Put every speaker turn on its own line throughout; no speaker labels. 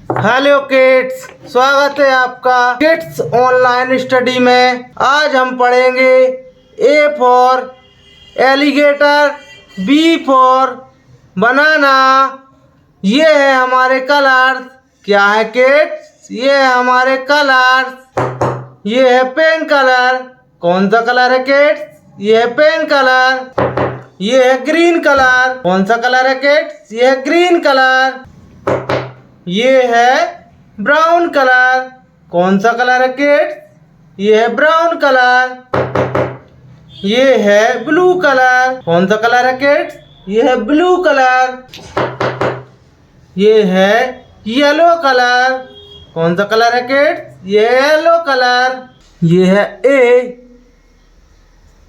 Hello kids, स्वागत है आपका किड्स ऑनलाइन स्टडी में। आज हम पढ़ेंगे A for alligator, B for banana. ये है हमारे कलर्स। क्या है किड्स? ये है हमारे कलर्स। ये है पेन कलर। कौन सा कलर है किड्स? ये है पेन कलर। ये है ग्रीन कलर। कौन सा कलर है किड्स? ये है ग्रीन कलर। ये है ब्राउन कलर। कौन सा कलर है किड्स? ये है ब्राउन कलर। ये है ब्लू कलर। कौन सा कलर है किड्स? ये है ब्लू कलर। ये है येलो कलर। कौन सा कलर है किड्स? ये है येलो कलर। ये है ए।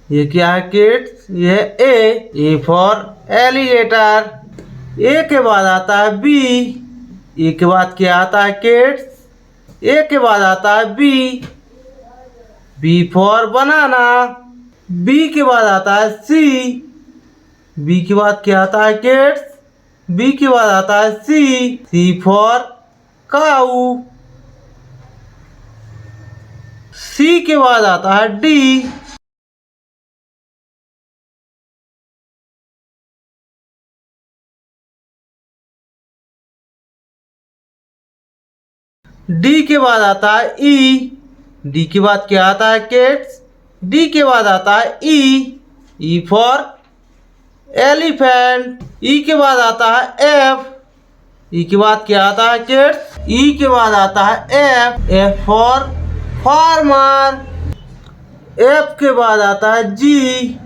ये क्या है किड्स? ये है ए फॉर एलिगेटर। ए के बाद आता है बी। ए के बाद क्या आता है किड्स? ए के बाद आता है B. B for banana. B के बाद आता है सी। बी के बाद क्या आता है किड्स? बी के बाद आता है सी। सी फॉर काऊ। सी के बाद आता है डी। डी के बाद आता है ई। डी के बाद क्या आता है किड्स? डी के बाद आता है ई। E for elephant. ई के बाद आता है एफ। ई के बाद क्या आता है किड्स? ई के बाद आता है F. F for farmer. F के बाद आता है जी।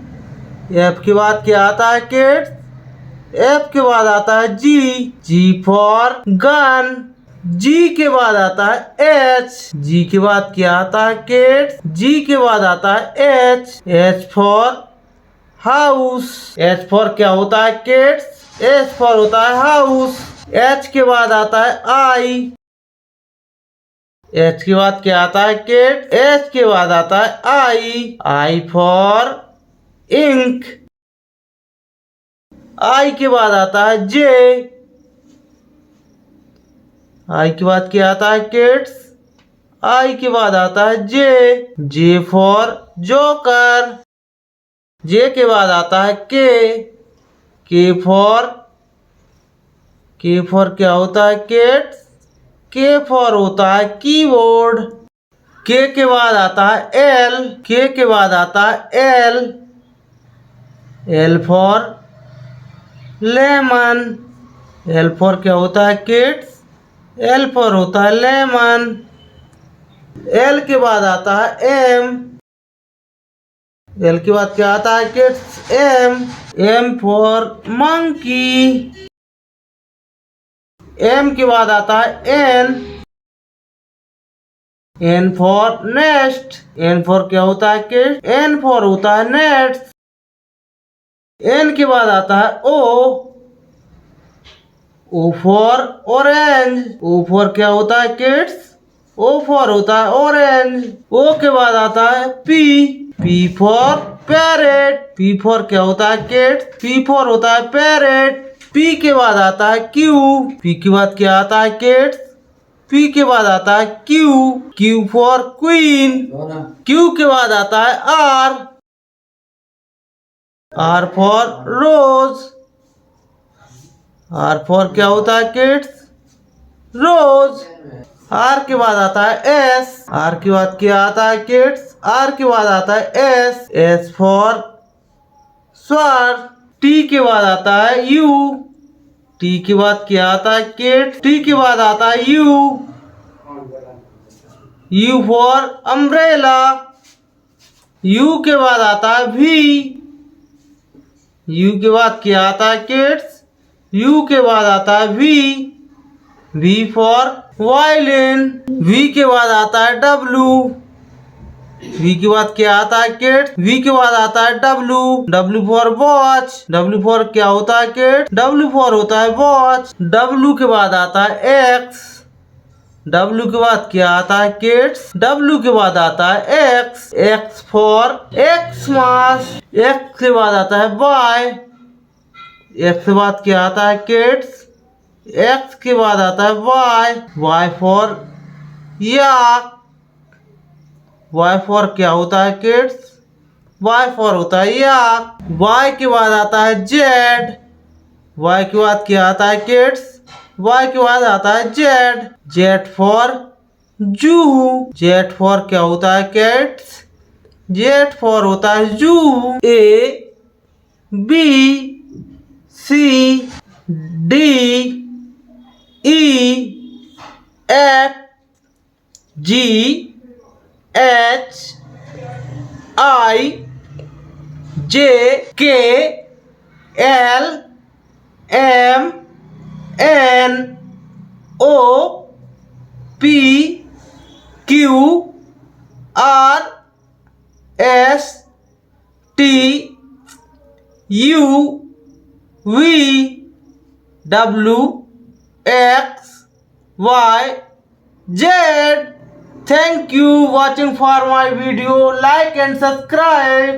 एफ के बाद क्या आता है किड्स? एफ के बाद आता है जी। जी फॉर गन। जी के बाद आता है एच। जी के बाद क्या आता है किड्स? जी के बाद आता है H. H for house. H for क्या होता है किड्स? एच फॉर होता है हाउस। एच के बाद आता है आई। एच के बाद क्या आता है किड्स? एच के बाद आता है आई। I for ink. आई के बाद आता है जे। आई के बाद क्या आता है किड्स? आई के बाद आता है जे। J for joker. जे के बाद आता है के। के फॉर क्या होता है किड्स? के फॉर होता है कीबोर्ड। के बाद आता है एल। के बाद आता है L. L for lemon. L for क्या होता है किड्स? एल फॉर होता है लेमन। एल के बाद आता है एम। एल के बाद क्या आता है kids? M. M for monkey. M के बाद आता है N. N for nest. N for क्या होता है किड्स? एन फॉर होता है नेट्स। एन के बाद आता है O. O for orange. O for क्या होता है किड्स? ओ फॉर होता है ऑरेंज। ओ के बाद आता है P. P for parrot. P for क्या होता है किड्स? पी फॉर होता है पैरेट। पी के बाद आता है क्यू। पी के बाद क्या आता है किड्स? पी के बाद आता है Q. Q for queen. Q के बाद आता है R. R for rose. R for क्या होता है किड्स? रोज। आर के बाद आता है एस। आर के बाद क्या आता है किड्स? आर के बाद आता है एस। एस फॉर स्वर। टी के बाद आता है यू। टी के बाद क्या आता है किड्स? टी के बाद आता है you. You for umbrella. You के बाद आता है वी। यू के बाद क्या आता है किड्स? यू के बाद आता है V. V for violin. V के बाद आता है डब्लू। वी के बाद क्या आता है किड्स? वी के बाद आता है W. W for watch. W for क्या होता है किड्स? डब्लू फॉर होता है वॉच। डब्लू के बाद आता है एक्स। डब्लू के बाद क्या आता है किड्स? डब्लू के बाद आता है X. X for Xmas. X के बाद आता है वाई। एक्स के बाद क्या आता है किड्स? एक्स के बाद आता है Y, Y for yak, Y for क्या होता है किड्स, वाई फॉर होता है याक। वाई के बाद आता है जेड, वाई के बाद क्या आता है किड्स, वाई के बाद आता है Z, Z for zoo, Z for क्या होता है किड्स, जेड फॉर होता है zoo. A B C D E F G H I J K L M N O P Q R S T U V W X Y Z. Thank you watching for my video. Like and subscribe.